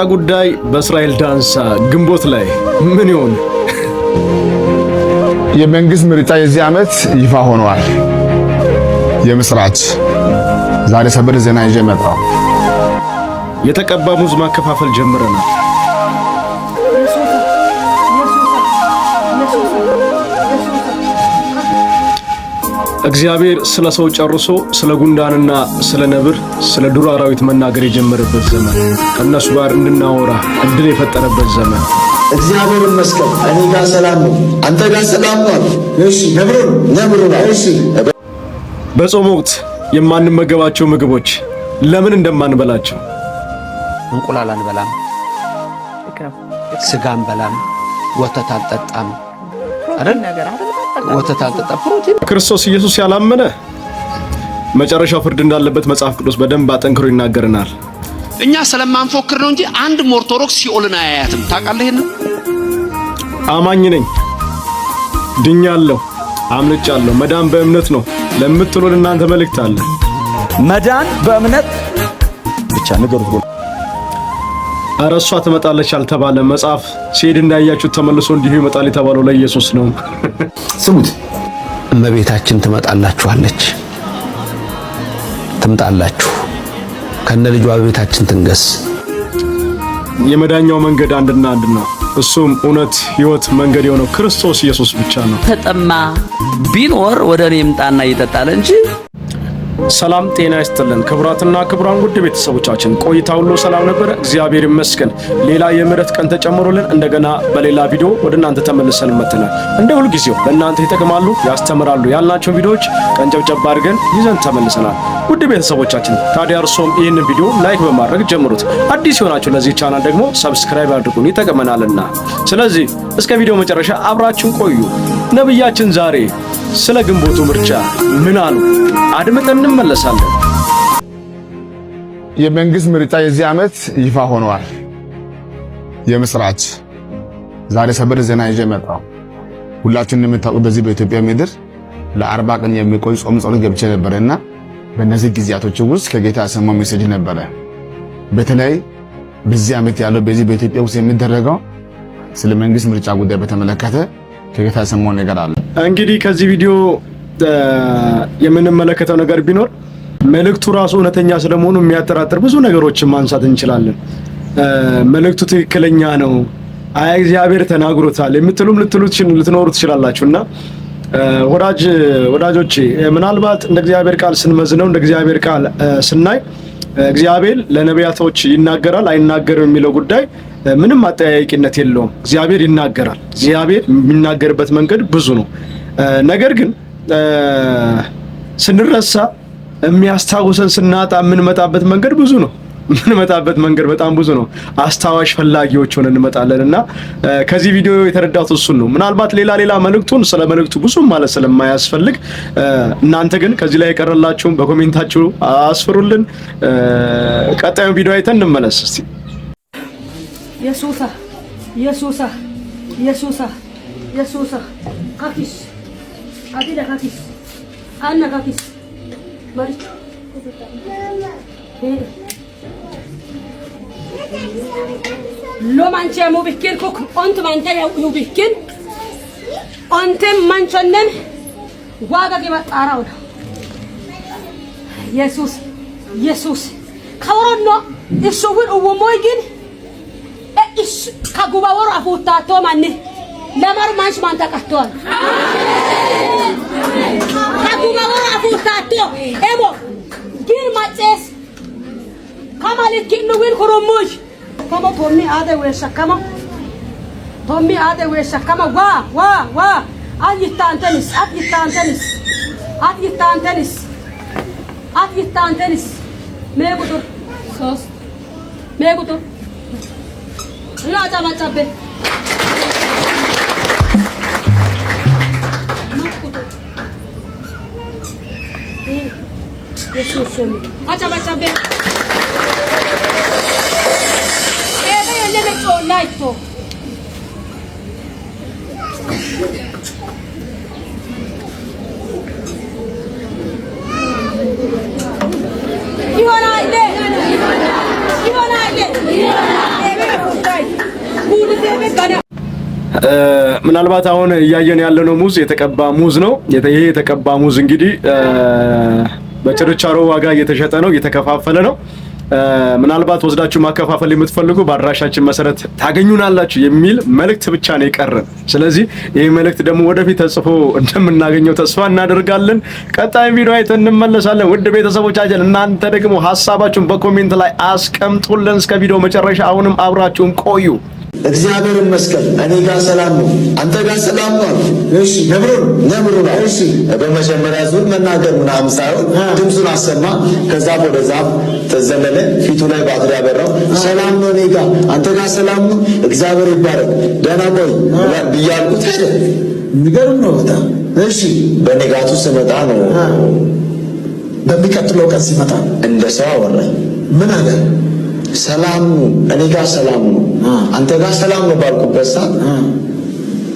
ጉዳይ በእስራኤል ዳንሳ ግንቦት ላይ ምን ይሆን? የመንግስት ምርጫ የዚህ ዓመት ይፋ ሆኗል። የምስራች ዛሬ ሰበር ዜና ይዤ መጣሁ። የተቀባ ሙዝ ማከፋፈል ጀምረናል። እግዚአብሔር ስለ ሰው ጨርሶ ስለ ጉንዳንና ስለ ነብር ስለ ዱር አራዊት መናገር የጀመረበት ዘመን፣ ከነሱ ጋር እንድናወራ እድል የፈጠረበት ዘመን። እግዚአብሔር ይመስገን እኔ ጋር ሰላም ነው፣ አንተ ጋር ሰላም ነው። እሺ ነብሩ እሺ። በጾም ወቅት የማንመገባቸው ምግቦች ለምን እንደማንበላቸው? እንቁላል አንበላም፣ ስጋ አንበላም፣ ወተት አንጠጣም አይደል? ወተት አንጠጣም። ፕሮቲን ክርስቶስ ኢየሱስ ያላመነ መጨረሻው ፍርድ እንዳለበት መጽሐፍ ቅዱስ በደንብ አጠንክሮ ይናገረናል። እኛ ስለማንፎክር ነው እንጂ አንድም ኦርቶዶክስ ሲኦልን አያያትም። ታውቃለህ? ይሄን አማኝ ነኝ፣ ድኛለሁ፣ አምልጫለሁ፣ መዳን በእምነት ነው ለምትሉ እናንተ መልእክት አለ። መዳን በእምነት ብቻ ንገሩት። ኧረ እሷ ትመጣለች አልተባለ። መጽሐፍ ሲሄድ እንዳያችሁ ተመልሶ እንዲሁ ይመጣል የተባለው ለኢየሱስ ነው። ስሙት፣ እመቤታችን ትመጣላችኋለች፣ ትምጣላችሁ ከነ ልጇ በቤታችን ትንገስ። የመዳኛው መንገድ አንድና አንድ ነው። እሱም እውነት፣ ሕይወት፣ መንገድ የሆነው ክርስቶስ ኢየሱስ ብቻ ነው። ተጠማ ቢኖር ወደ እኔ ይምጣና ይጠጣል እንጂ። ሰላም ጤና ይስጥልን ክቡራትና ክቡራን ውድ ቤተሰቦቻችን፣ ቆይታ ሁሉ ሰላም ነበር? እግዚአብሔር ይመስገን። ሌላ የምሕረት ቀን ተጨምሮልን እንደገና በሌላ ቪዲዮ ወደ እናንተ ተመልሰን መጥተናል። እንደ ሁሉ ጊዜው ለእናንተ ይጠቅማሉ፣ ያስተምራሉ ያልናቸውን ቪዲዮዎች ቀንጨብጨብ አድርገን ይዘን ተመልሰናል። ውድ ቤተሰቦቻችን ታዲያ እርሶም ይህንን ቪዲዮ ላይክ በማድረግ ጀምሩት። አዲስ የሆናችሁ ለዚህ ቻናል ደግሞ ሰብስክራይብ አድርጉን፣ ይጠቅመናልና። ስለዚህ እስከ ቪዲዮ መጨረሻ አብራችን ቆዩ። ነብያችን ዛሬ ስለ ግንቦቱ ምርጫ ምን አሉ? አድምጠን እንመለሳለን። የመንግስት ምርጫ የዚህ ዓመት ይፋ ሆኗል። የምስራች ዛሬ ሰበር ዜና ይዤ መጣሁ። ሁላችሁም እንደምታውቁት በዚህ በኢትዮጵያ ምድር ለ40 ቀን የሚቆይ ጾም ጸሎት ገብቼ ነበርና በእነዚህ ጊዜያቶች ውስጥ ከጌታ የሰማው ሜሴጅ ነበረ። በተለይ በዚህ ዓመት ያለው በዚህ በኢትዮጵያ ውስጥ የሚደረገው ስለ መንግስት ምርጫ ጉዳይ በተመለከተ ከጌታ የሰማው ነገር አለ። እንግዲህ ከዚህ ቪዲዮ የምንመለከተው ነገር ቢኖር መልእክቱ ራሱ እውነተኛ ስለመሆኑ የሚያጠራጥር ብዙ ነገሮችን ማንሳት እንችላለን። መልእክቱ ትክክለኛ ነው፣ አይ እግዚአብሔር ተናግሮታል የምትሉም ልትኖሩ ትችላላችሁና ወዳጆቼ ምናልባት እንደ እግዚአብሔር ቃል ስንመዝነው እንደ እግዚአብሔር ቃል ስናይ እግዚአብሔር ለነቢያቶች ይናገራል አይናገርም የሚለው ጉዳይ ምንም አጠያያቂነት የለውም። እግዚአብሔር ይናገራል። እግዚአብሔር የሚናገርበት መንገድ ብዙ ነው። ነገር ግን ስንረሳ የሚያስታውሰን ስናጣ የምንመጣበት መንገድ ብዙ ነው። የምንመጣበት መንገድ በጣም ብዙ ነው። አስታዋሽ ፈላጊዎች ሆነን እንመጣለንና ከዚህ ቪዲዮ የተረዳሁት እሱን ነው። ምናልባት ሌላ መልእክቱን ስለ መልእክቱ ብዙም ማለት ስለማያስፈልግ እናንተ ግን ከዚህ ላይ የቀረላችሁም በኮሜንታችሁ አስፍሩልን። ቀጣዩን ቪዲዮ አይተን እንመለስ እስቲ። Yesusa kakis adila kakis anna kakis mari lo manche mo bikir kok ont mante yu bikir ontem manchonnen waga ge bataraw Jesus kawronno isuwin uwomoygin is kagubawor afutato manni ለማር ማንሽ ማንታ ቀርቷል። ከጉባኤው አፉታቶ ኤሞ ግን ማጨስ ከማለት ግን ወን ኮሮሞሽ ከሞ ቶሚ አደ ወሸከማ ዋ አትይታንተንስ ሜጉቱር ሶስት ሜጉቱር ላጫማጫበ አጫማጫበ Laito. You want to ምናልባት አሁን እያየን ያለነው ሙዝ የተቀባ ሙዝ ነው። ይሄ የተቀባ ሙዝ እንግዲህ በችርቻሮ ዋጋ እየተሸጠ ነው፣ እየተከፋፈለ ነው። ምናልባት ወስዳችሁ ማከፋፈል የምትፈልጉ በአድራሻችን መሰረት ታገኙናላችሁ የሚል መልእክት ብቻ ነው የቀረን። ስለዚህ ይሄ መልእክት ደግሞ ወደፊት ተጽፎ እንደምናገኘው ተስፋ እናደርጋለን። ቀጣይ ቪዲዮ አይተን እንመለሳለን። ውድ ቤተሰቦቻችን እናንተ ደግሞ ሀሳባችሁን በኮሜንት ላይ አስቀምጡልን። እስከ ቪዲዮ መጨረሻ አሁንም አብራችሁን ቆዩ። እግዚአብሔር ይመስገን እኔ ጋር ሰላም ነው። አንተ ጋር ሰላም ነው? እሺ ነብሩ እሺ። በመጀመሪያ ዙር መናገር ምናምን ሳይሆን ድምፁን አሰማ። ከዛ ወደ ዛፍ ተዘለለ። ፊቱ ላይ ባትሪ ያበራው። ሰላም ነው እኔ ጋር፣ አንተ ጋር ሰላም ነው? እግዚአብሔር ይባረክ። ደህና ቆይ ብያልኩት ሄደ። የሚገርም ነው በጣም። እሺ በነጋቱ ስመጣ ነው በሚቀጥለው ቀን ሲመጣ እንደ ሰው አወራኝ። ምን አለ? ሰላም ነው እኔ ጋር ሰላም ነው። አንተ ጋር ሰላም ነው ባልኩበት ሰዓት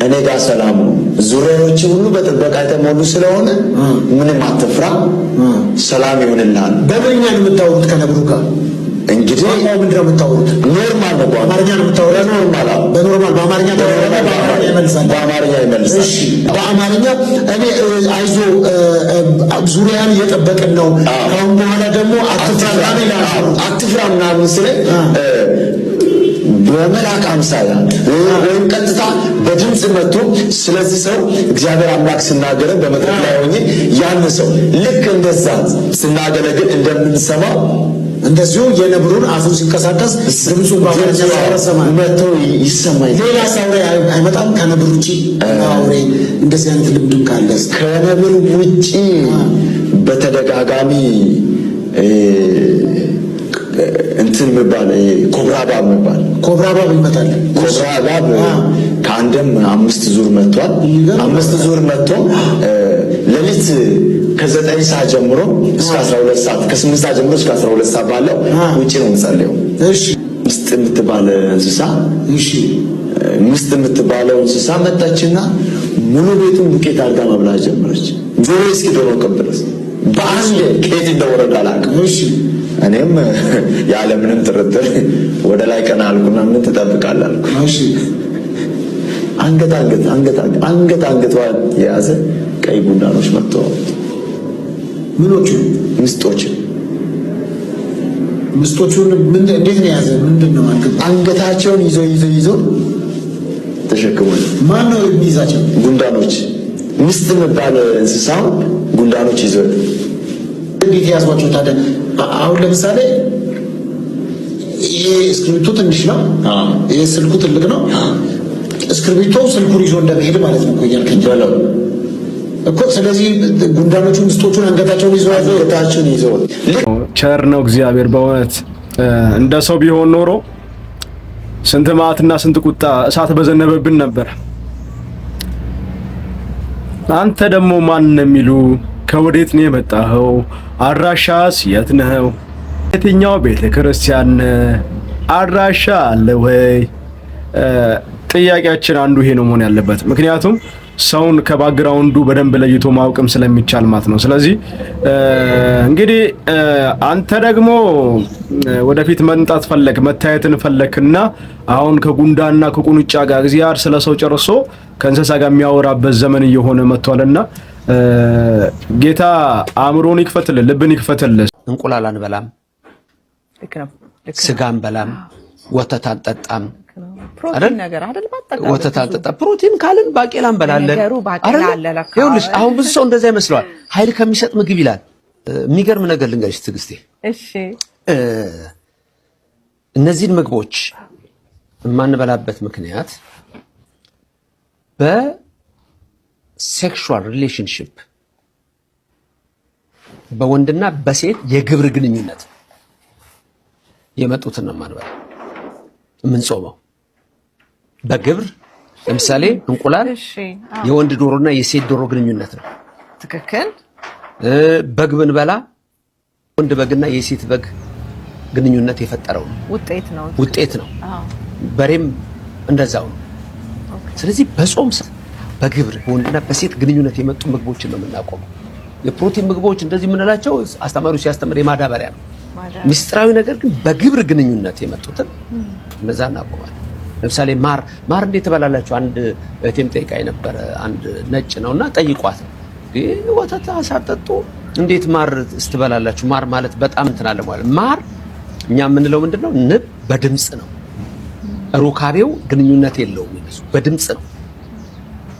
እኔ ጋር ሰላም ነው። ዙሪያዎች ሁሉ በጥበቃ የተሞሉ ስለሆነ ምንም አትፍራ፣ ሰላም ይሁንልሃል። በእኛ ነው የምታወሩት ከነብሩ ጋር? እንግዲህ ምንድን ነው የምታወሩት? ኖርማል ነው። በአማርኛ ነው የምታወሩት? ኖርማል በኖርማል በአማርኛ ታወራለህ? በአማርኛ ይመልሳል። በአማርኛ ይመልሳል። እሺ በአማርኛ እኔ አይዞ ዙሪያን እየጠበቅን ነው፣ አሁን በኋላ ደግሞ አትፍራ ምናምን ስለ በመልአክ አምሳያ ወይም ቀጥታ በድምፅ መጥቶ ስለዚህ ሰው እግዚአብሔር አምላክ ስናገረን በመድረክ ላይ ሆኜ ያን ሰው ልክ እንደዛ ስናገለግል እንደምንሰማው እንደዚሁ የነብሩን አፉን ሲንቀሳቀስ ድምፁን ባፈረሰማ መጥቶ ይሰማኝ። ሌላ አውሬ አይመጣም ከነብሩ ውጪ? አውሬ እንደዚህ አይነት ልምድም ካለስ ከነብሩ ውጪ በተደጋጋሚ እንትን የሚባል ኮብራ እባብ ይመጣል። ኮብራ እባብ ከአንድም 5 ዙር መጥቷል። 5 ዙር መጥቶ ሌሊት ከ9 ሰዓት ጀምሮ እስከ 12 ሰዓት ከ8 ሰዓት ጀምሮ እስከ 12 ሰዓት ባለው ውጪ ነው የምጸልየው። እሺ ምስጥ የምትባል እንስሳ ምስጥ የምትባለው እንስሳ መጣችና ሙሉ ቤቱን ዱቄት አድርጋ መብላት ጀመረች። ጆሮ እስኪ ደረቀ ድረስ በአንድ ከየት እንደወረደ አላውቅም። እሺ እኔም ያለ ምንም ጥርጥር ወደ ላይ ቀና አልኩና ምን ትጠብቃለህ አልኩ። እሺ አንገት የያዘ ቀይ ጉንዳኖች መጥተው ምኖቹ ምስጦቹን ምን እንዴት ነው የያዘ? ምንድነው አንገታቸውን ይዞ ተሸክመው። ማን ነው የሚይዛቸው? ጉንዳኖች። ምስጥ የሚባል እንስሳው ጉንዳኖች ይዘው እንዴት ያዟቸው ታዲያ? አሁን ለምሳሌ ይሄ እስክሪብቶ ትንሽ ነው፣ ይሄ ስልኩ ትልቅ ነው። እስክሪብቶ ስልኩን ይዞ እንደመሄድ ማለት ነው እኮ እያልከኝ በለው እኮ። ስለዚህ ጉንዳኖቹ ምስጦቹን አንገታቸውን ይዘው ቸር ነው እግዚአብሔር በእውነት። እንደ ሰው ቢሆን ኖሮ ስንት መዓትና ስንት ቁጣ እሳት በዘነበብን ነበር። አንተ ደግሞ ማን ነው የሚሉ ከወዴት ነው የመጣኸው? አድራሻስ የት ነው? የትኛው ቤተ ክርስቲያን? አድራሻ አለ ወይ? ጥያቄያችን አንዱ ይሄ ነው መሆን ያለበት። ምክንያቱም ሰውን ከባክግራውንዱ በደንብ ለይቶ ማወቅም ስለሚቻል ማለት ነው። ስለዚህ እንግዲህ አንተ ደግሞ ወደፊት መምጣት ፈለክ፣ መታየትን ፈለክና አሁን ከጉንዳና ከቁንጫ ጋር እግዚአብሔር ስለሰው ጨርሶ ከእንስሳ ጋር የሚያወራበት ዘመን እየሆነ መጥቷልና ጌታ አእምሮን ይክፈትልህ፣ ልብን ይክፈትልህ። እንቁላል አንበላም፣ ስጋ አንበላም፣ ወተት አንጠጣም። ፕሮቲን ነገር አይደል? ወተት አንጠጣም። ፕሮቲን ካልን ባቄላ እንበላለን አይደል? ይኸውልሽ አሁን ብዙ ሰው እንደዛ ይመስለዋል። ኃይል ከሚሰጥ ምግብ ይላል። የሚገርም ነገር ልንገርሽ ትዕግስቴ። እሺ እነዚህን ምግቦች የማንበላበት ምክንያት በሴክሹዋል ሪሌሽንሺፕ በወንድና በሴት የግብር ግንኙነት የመጡትን ነው የማንበላ የምንጾመው። በግብር ለምሳሌ እንቁላል የወንድ ዶሮና የሴት ዶሮ ግንኙነት ነው። ትክክል። በግ ብንበላ ወንድ በግና የሴት በግ ግንኙነት የፈጠረው ውጤት ነው። በሬም እንደዛው ነው። ስለዚህ በጾም በግብር በወንድና በሴት ግንኙነት የመጡ ምግቦችን ነው የምናቆመው። የፕሮቲን ምግቦች እንደዚህ የምንላቸው አስተማሪው ሲያስተምር የማዳበሪያ ነው። ሚስጥራዊ ነገር ግን በግብር ግንኙነት የመጡትን እነዛ እናቆማለን። ለምሳሌ ማር እንዴት ትበላላችሁ? አንድ እቴም ጠይቃኝ ነበር። አንድ ነጭ ነውና ጠይቋት ወተት አሳጠጡ እንዴት ማር ስትበላላችሁ? ማር ማለት በጣም እንትን አለ ማለት ማር እኛ የምንለው ምንድነው? ንብ በድምጽ ነው። ሩካቤው ግንኙነት የለውም ይነሱ በድምጽ ነው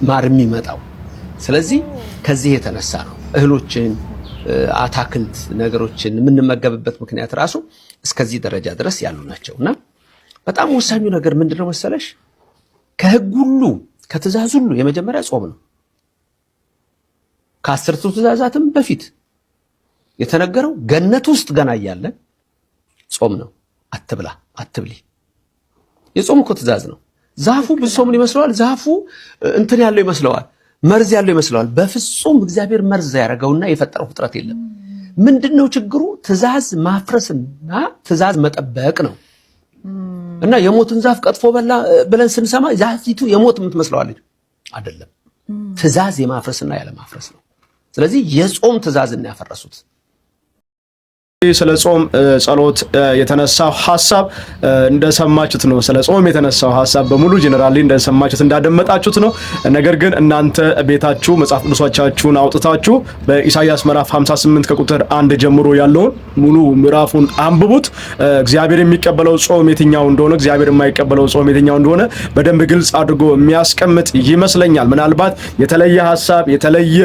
ማር የሚመጣው። ስለዚህ ከዚህ የተነሳ ነው እህሎችን አታክልት ነገሮችን የምንመገብበት ምክንያት ራሱ እስከዚህ ደረጃ ድረስ ያሉ ናቸውና በጣም ወሳኙ ነገር ምንድነው መሰለሽ? ከህግ ሁሉ ከትእዛዝ ሁሉ የመጀመሪያ ጾም ነው። ከአስርቱ ትእዛዛትም በፊት የተነገረው ገነት ውስጥ ገና እያለ ጾም ነው። አትብላ አትብሊ የጾም እኮ ትእዛዝ ነው። ዛፉ ብዙ ሰው ምን ይመስለዋል? ዛፉ እንትን ያለው ይመስለዋል፣ መርዝ ያለው ይመስለዋል። በፍጹም እግዚአብሔር መርዝ ያደረገውና የፈጠረው ፍጥረት የለም። ምንድነው ችግሩ? ትእዛዝ ማፍረስና ትእዛዝ መጠበቅ ነው። እና የሞትን ዛፍ ቀጥፎ በላ ብለን ስንሰማ ዛፊቱ የሞት የምትመስለዋለች አይደለም። ትእዛዝ የማፍረስና ያለ ማፍረስ ነው። ስለዚህ የጾም ትእዛዝን ያፈረሱት። ስለ ጾም ጸሎት የተነሳው ሐሳብ እንደሰማችሁት ነው። ስለ ጾም የተነሳው ሐሳብ በሙሉ ጄኔራሊ እንደሰማችሁት እንዳደመጣችሁት ነው። ነገር ግን እናንተ ቤታችሁ መጽሐፍ ቅዱሶቻችሁን አውጥታችሁ በኢሳይያስ ምዕራፍ 58 ከቁጥር 1 ጀምሮ ያለውን ሙሉ ምዕራፉን አንብቡት። እግዚአብሔር የሚቀበለው ጾም የትኛው እንደሆነ፣ እግዚአብሔር የማይቀበለው ጾም የትኛው እንደሆነ በደንብ ግልጽ አድርጎ የሚያስቀምጥ ይመስለኛል። ምናልባት የተለየ ሐሳብ የተለየ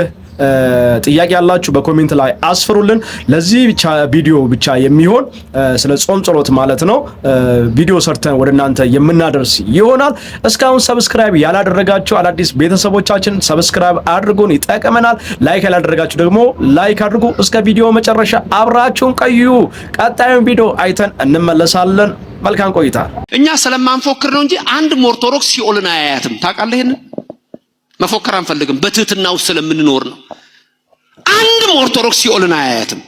ጥያቄ ያላችሁ በኮሜንት ላይ አስፍሩልን። ለዚህ ብቻ ቪዲዮ ብቻ የሚሆን ስለ ጾም ጸሎት ማለት ነው ቪዲዮ ሰርተን ወደ እናንተ የምናደርስ ይሆናል። እስካሁን ሰብስክራይብ ያላደረጋችሁ አዳዲስ ቤተሰቦቻችን ሰብስክራይብ አድርጉን፣ ይጠቅመናል። ላይክ ያላደረጋችሁ ደግሞ ላይክ አድርጉ። እስከ ቪዲዮ መጨረሻ አብራችሁን ቆዩ። ቀጣዩን ቪዲዮ አይተን እንመለሳለን። መልካም ቆይታ። እኛ ስለማንፎክር ነው እንጂ አንድም ኦርቶዶክስ ሲኦልን አያያትም። ታውቃለህ? ይሄን መፎከር አንፈልግም። በትህትና ውስጥ ስለምንኖር ነው። አንድም ኦርቶዶክስ ሲኦልን አያያትም።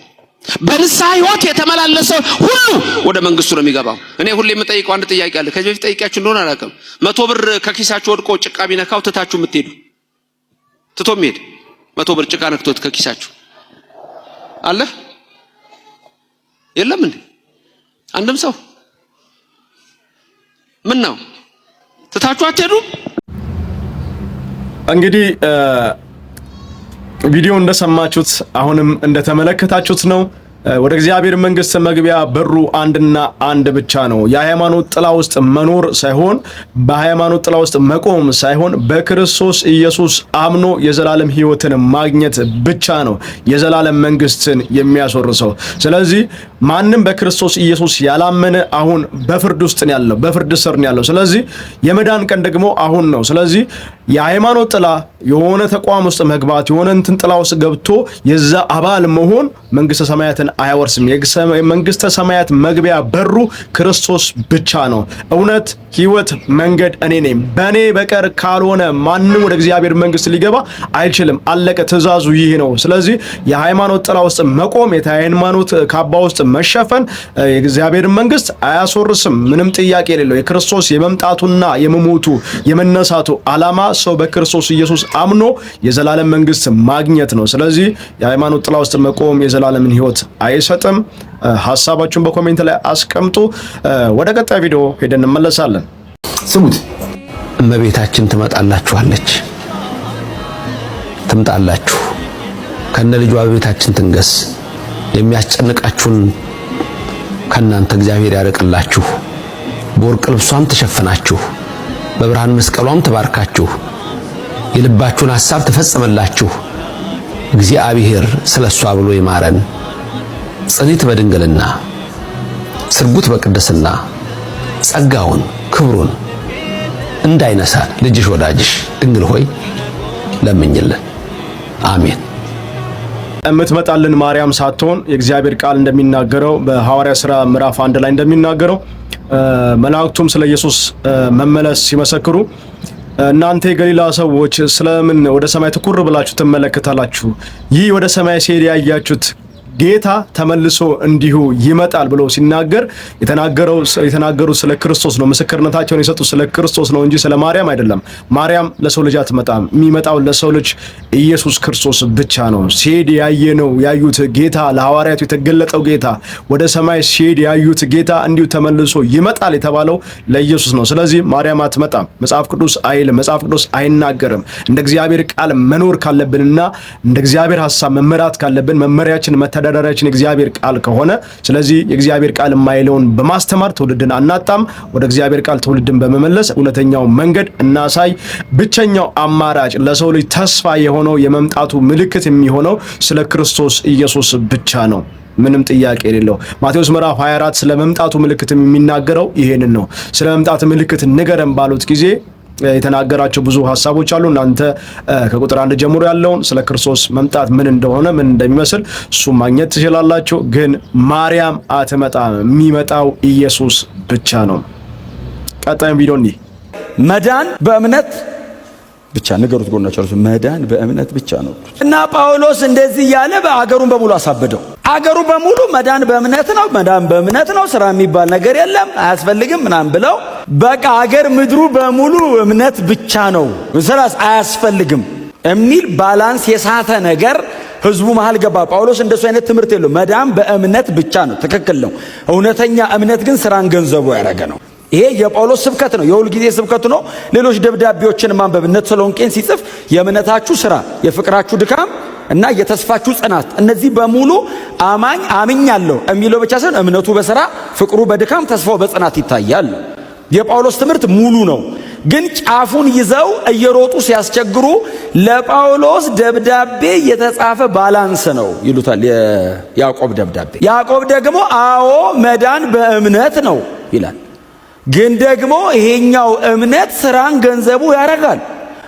በንስሐ ሕይወት የተመላለሰ ሁሉ ወደ መንግስቱ ነው የሚገባው። እኔ ሁሌ የምጠይቀው አንድ ጥያቄ አለ። ከዚህ በፊት ጠይቂያችሁ እንደሆነ አላውቅም። 100 ብር ከኪሳችሁ ወድቆ ጭቃ ቢነካው ትታችሁ የምትሄዱ ትቶ የሚሄድ 100 ብር ጭቃ ነክቶት ከኪሳችሁ አለ የለም እንዴ? አንድም ሰው ምን ነው ትታችሁ አትሄዱ? እንግዲህ ቪዲዮ እንደሰማችሁት አሁንም እንደተመለከታችሁት ነው። ወደ እግዚአብሔር መንግስት መግቢያ በሩ አንድና አንድ ብቻ ነው። የሃይማኖት ጥላ ውስጥ መኖር ሳይሆን በሃይማኖት ጥላ ውስጥ መቆም ሳይሆን በክርስቶስ ኢየሱስ አምኖ የዘላለም ሕይወትን ማግኘት ብቻ ነው የዘላለም መንግስትን የሚያስወርሰው። ስለዚህ ማንም በክርስቶስ ኢየሱስ ያላመነ አሁን በፍርድ ውስጥ ነው ያለው፣ በፍርድ ስር ነው ያለው። ስለዚህ የመዳን ቀን ደግሞ አሁን ነው። ስለዚህ የሃይማኖት ጥላ የሆነ ተቋም ውስጥ መግባት የሆነ እንትን ጥላ ውስጥ ገብቶ የዛ አባል መሆን መንግስተ ሰማያትን አያወርስም። የመንግስተ ሰማያት መግቢያ በሩ ክርስቶስ ብቻ ነው። እውነት፣ ህይወት፣ መንገድ እኔ ነኝ። በእኔ በቀር ካልሆነ ማንም ወደ እግዚአብሔር መንግስት ሊገባ አይችልም። አለቀ። ትእዛዙ ይህ ነው። ስለዚህ የሃይማኖት ጥላ ውስጥ መቆም፣ የሃይማኖት ካባ ውስጥ መሸፈን የእግዚአብሔር መንግስት አያስወርስም። ምንም ጥያቄ የሌለው የክርስቶስ የመምጣቱና የመሞቱ የመነሳቱ ዓላማ ሰው በክርስቶስ ኢየሱስ አምኖ የዘላለም መንግስት ማግኘት ነው። ስለዚህ የሃይማኖት ጥላ ውስጥ መቆም የዘላለምን ህይወት አይሰጥም። ሐሳባችሁን በኮሜንት ላይ አስቀምጡ። ወደ ቀጣይ ቪዲዮ ሄደን እንመለሳለን። ስሙት። እመቤታችን ትመጣላችኋለች፣ ትምጣላችሁ። ከነ ልጇ በቤታችን ትንገስ። የሚያስጨንቃችሁን ከናንተ እግዚአብሔር ያርቅላችሁ። በወርቅ ልብሷም ትሸፍናችሁ፣ በብርሃን መስቀሏም ትባርካችሁ። የልባችሁን ሐሳብ ትፈጽመላችሁ። እግዚአብሔር ስለሷ ብሎ ይማረን። ጽኒት በድንግልና ስርጉት በቅድስና ጸጋውን ክብሩን እንዳይነሳን ልጅሽ ወዳጅሽ ድንግል ሆይ ለምኝልን። አሜን። እምትመጣልን ማርያም ሳትሆን የእግዚአብሔር ቃል እንደሚናገረው በሐዋርያ ሥራ ምዕራፍ 1 ላይ እንደሚናገረው መላእክቱም ስለ ኢየሱስ መመለስ ሲመሰክሩ እናንተ የገሊላ ሰዎች ስለምን ወደ ሰማይ ትኩር ብላችሁ ትመለከታላችሁ? ይህ ወደ ሰማይ ሲሄድ ያያችሁት ጌታ ተመልሶ እንዲሁ ይመጣል ብሎ ሲናገር የተናገሩት ስለ ክርስቶስ ነው። ምስክርነታቸውን የሰጡት ስለ ክርስቶስ ነው እንጂ ስለ ማርያም አይደለም። ማርያም ለሰው ልጅ አትመጣም። የሚመጣው ለሰው ልጅ ኢየሱስ ክርስቶስ ብቻ ነው። ሲሄድ ያዩት ጌታ፣ ለሐዋርያቱ የተገለጠው ጌታ፣ ወደ ሰማይ ሲሄድ ያዩት ጌታ እንዲሁ ተመልሶ ይመጣል የተባለው ለኢየሱስ ነው። ስለዚህ ማርያም አትመጣም። መጽሐፍ ቅዱስ አይልም፣ መጽሐፍ ቅዱስ አይናገርም። እንደ እግዚአብሔር ቃል መኖር ካለብንና እንደ እግዚአብሔር ሐሳብ መመራት ካለብን መመሪያችን መተዳደሪያችን የእግዚአብሔር ቃል ከሆነ ስለዚህ የእግዚአብሔር ቃል የማይለውን በማስተማር ትውልድን አናጣም። ወደ እግዚአብሔር ቃል ትውልድን በመመለስ እውነተኛው መንገድ እናሳይ። ብቸኛው አማራጭ ለሰው ልጅ ተስፋ የሆነው የመምጣቱ ምልክት የሚሆነው ስለ ክርስቶስ ኢየሱስ ብቻ ነው። ምንም ጥያቄ የሌለው። ማቴዎስ ምዕራፍ 24 ስለ መምጣቱ ምልክት የሚናገረው ይሄንን ነው። ስለ መምጣቱ ምልክት ንገረን ባሉት ጊዜ የተናገራቸው ብዙ ሐሳቦች አሉ። እናንተ ከቁጥር 1 ጀምሮ ያለውን ስለ ክርስቶስ መምጣት ምን እንደሆነ ምን እንደሚመስል እሱ ማግኘት ትችላላችሁ። ግን ማርያም አትመጣም። የሚመጣው ኢየሱስ ብቻ ነው። ቀጣይ ቪዲዮ እንዲህ መዳን በእምነት ብቻ ነገሩት። ጎናቸው መዳን በእምነት ብቻ ነው እና ጳውሎስ እንደዚህ ያለ በአገሩን በሙሉ አሳበደው። አገሩ በሙሉ መዳን በእምነት ነው፣ መዳን በእምነት ነው፣ ስራ የሚባል ነገር የለም፣ አያስፈልግም ምናምን ብለው በቃ አገር ምድሩ በሙሉ እምነት ብቻ ነው፣ ስራስ አያስፈልግም የሚል ባላንስ የሳተ ነገር ህዝቡ መሃል ገባ። ጳውሎስ እንደሱ አይነት ትምህርት የለው። መዳን በእምነት ብቻ ነው፣ ትክክል ነው። እውነተኛ እምነት ግን ስራን ገንዘቡ ያደረገ ነው። ይሄ የጳውሎስ ስብከት ነው፣ የሁል ጊዜ ስብከቱ ነው። ሌሎች ደብዳቤዎችን ማንበብ እነ ተሰሎንቄን ሲጽፍ የእምነታችሁ ስራ፣ የፍቅራችሁ ድካም እና የተስፋችሁ ጽናት፣ እነዚህ በሙሉ አማኝ አምኛለሁ የሚለው ብቻ ሳይሆን እምነቱ በስራ ፍቅሩ በድካም ተስፋው በጽናት ይታያል። የጳውሎስ ትምህርት ሙሉ ነው። ግን ጫፉን ይዘው እየሮጡ ሲያስቸግሩ ለጳውሎስ ደብዳቤ የተጻፈ ባላንስ ነው ይሉታል። የያዕቆብ ደብዳቤ። ያዕቆብ ደግሞ አዎ መዳን በእምነት ነው ይላል። ግን ደግሞ ይሄኛው እምነት ስራን ገንዘቡ ያደርጋል።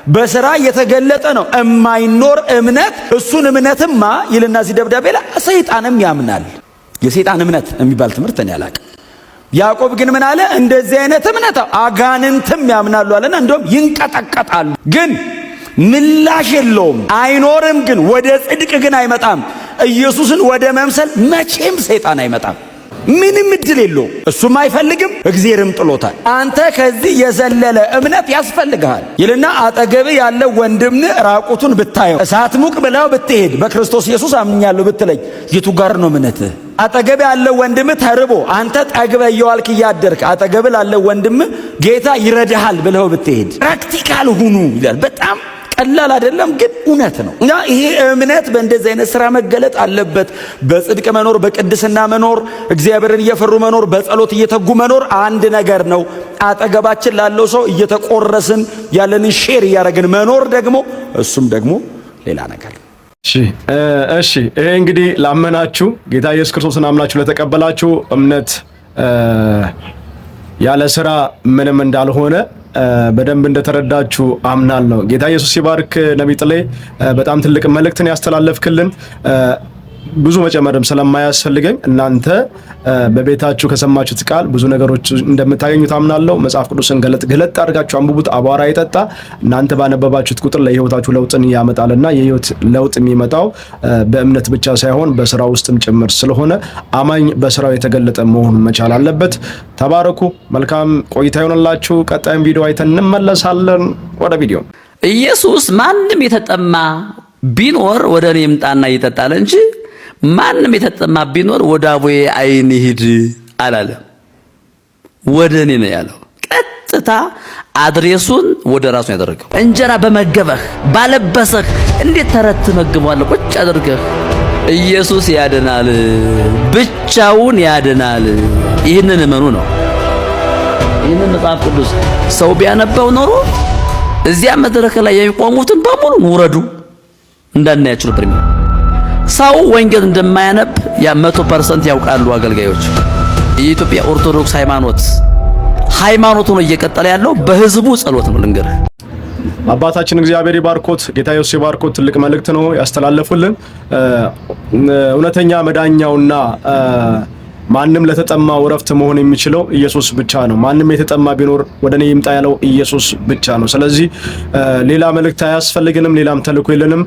በስራ የተገለጠ ነው የማይኖር እምነት። እሱን እምነትማ ይልና እዚህ ደብዳቤ ላይ ሰይጣንም ያምናል። የሰይጣን እምነት የሚባል ትምህርት እኔ አላውቅም። ያዕቆብ ግን ምን አለ? እንደዚህ አይነት እምነት አጋንንትም ያምናሉ አለና እንደውም ይንቀጠቀጣሉ። ግን ምላሽ የለውም፣ አይኖርም። ግን ወደ ጽድቅ ግን አይመጣም። ኢየሱስን ወደ መምሰል መቼም ሰይጣን አይመጣም። ምንም እድል የለው። እሱም አይፈልግም፣ እግዚአብሔርም ጥሎታል። አንተ ከዚህ የዘለለ እምነት ያስፈልግሃል ይልና አጠገብ ያለ ወንድም ራቁቱን ብታየው እሳት ሙቅ ብለው ብትሄድ በክርስቶስ ኢየሱስ አምኛለሁ ብትለኝ የቱ ጋር ነው እምነትህ? አጠገብ ያለ ወንድም ተርቦ አንተ ጠግበ እየዋልክ እያደርክ አጠገብ ላለ ወንድም ጌታ ይረዳሃል ብለው ብትሄድ ፕራክቲካል ሁኑ ይላል። በጣም ቀላል አይደለም፣ ግን እውነት ነው። እና ይሄ እምነት በእንደዚህ አይነት ስራ መገለጥ አለበት። በጽድቅ መኖር፣ በቅድስና መኖር፣ እግዚአብሔርን እየፈሩ መኖር፣ በጸሎት እየተጉ መኖር አንድ ነገር ነው። አጠገባችን ላለው ሰው እየተቆረስን ያለንን ሼር እያደረግን መኖር ደግሞ እሱም ደግሞ ሌላ ነገር። እሺ ይሄ እንግዲህ ላመናችሁ ጌታ ኢየሱስ ክርስቶስን አምናችሁ ለተቀበላችሁ እምነት ያለ ስራ ምንም እንዳልሆነ በደንብ እንደተረዳችሁ አምናለሁ። ጌታ ኢየሱስ ይባርክ። ነብይ ጥሌ በጣም ትልቅ መልእክትን ያስተላለፍክልን። ብዙ መጨመርም ስለማያስፈልገኝ እናንተ በቤታችሁ ከሰማችሁት ቃል ብዙ ነገሮች እንደምታገኙ ታምናለሁ። መጽሐፍ ቅዱስን ገለጥ አድርጋችሁ አንብቡት። አቧራ ይጠጣ። እናንተ ባነበባችሁት ቁጥር ለህይወታችሁ ለውጥን ያመጣልና የህይወት ለውጥ የሚመጣው በእምነት ብቻ ሳይሆን በስራ ውስጥም ጭምር ስለሆነ አማኝ በስራው የተገለጠ መሆን መቻል አለበት። ተባረኩ። መልካም ቆይታ ይሆንላችሁ። ቀጣይም ቪዲዮ አይተን እንመለሳለን። ወደ ቪዲዮ። ኢየሱስ ማንም የተጠማ ቢኖር ወደ እኔ ይምጣና ይጠጣል እንጂ ማንም የተጠማ ቢኖር ወደ አቡዬ ዓይን ይሂድ አላለም። ወደ እኔ ነው ያለው። ቀጥታ አድሬሱን ወደ ራሱ ያደረገው። እንጀራ በመገበህ ባለበሰህ እንዴት ተረት ትመግበዋለህ? ቁጭ አድርገህ። ኢየሱስ ያድናል፣ ብቻውን ያድናል። ይህንን እመኑ ነው። ይህንን መጽሐፍ ቅዱስ ሰው ቢያነበው ኖሮ እዚያ መድረክ ላይ የሚቆሙትን በሙሉ ውረዱ እንዳናያችሁ ነበር የሚለው። ሰው ወንጌል እንደማያነብ ያ 100% ያውቃሉ አገልጋዮች። የኢትዮጵያ ኦርቶዶክስ ሃይማኖት ሆኖ እየቀጠለ ያለው በህዝቡ ጸሎት ነው። ልንገርህ አባታችን እግዚአብሔር ይባርኮት፣ ጌታ ኢየሱስ ይባርኮት። ትልቅ መልእክት ነው ያስተላለፉልን። እውነተኛ መዳኛውና ማንም ለተጠማው ረፍት መሆን የሚችለው ኢየሱስ ብቻ ነው። ማንም የተጠማ ቢኖር ወደ እኔ ይምጣ ያለው ኢየሱስ ብቻ ነው። ስለዚህ ሌላ መልእክት አያስፈልግንም፣ ሌላም ተልእኮ የለንም።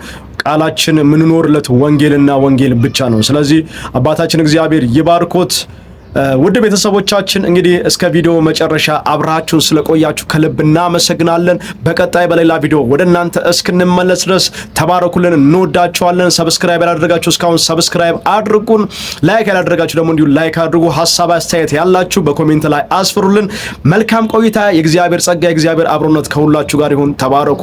ቃላችን የምንኖርለት ወንጌልና ወንጌል ብቻ ነው። ስለዚህ አባታችን እግዚአብሔር ይባርኮት። ውድ ቤተሰቦቻችን እንግዲህ እስከ ቪዲዮ መጨረሻ አብራችሁን ስለቆያችሁ ከልብ እናመሰግናለን። በቀጣይ በሌላ ቪዲዮ ወደ እናንተ እስክንመለስ ድረስ ተባረኩልን። እንወዳችኋለን። ሰብስክራይብ ያላደረጋችሁ እስካሁን ሰብስክራይብ አድርጉን። ላይክ ያላደረጋችሁ ደግሞ እንዲሁ ላይክ አድርጉ። ሐሳብ አስተያየት ያላችሁ በኮሜንት ላይ አስፍሩልን። መልካም ቆይታ። የእግዚአብሔር ጸጋ የእግዚአብሔር አብሮነት ከሁላችሁ ጋር ይሁን። ተባረኩ።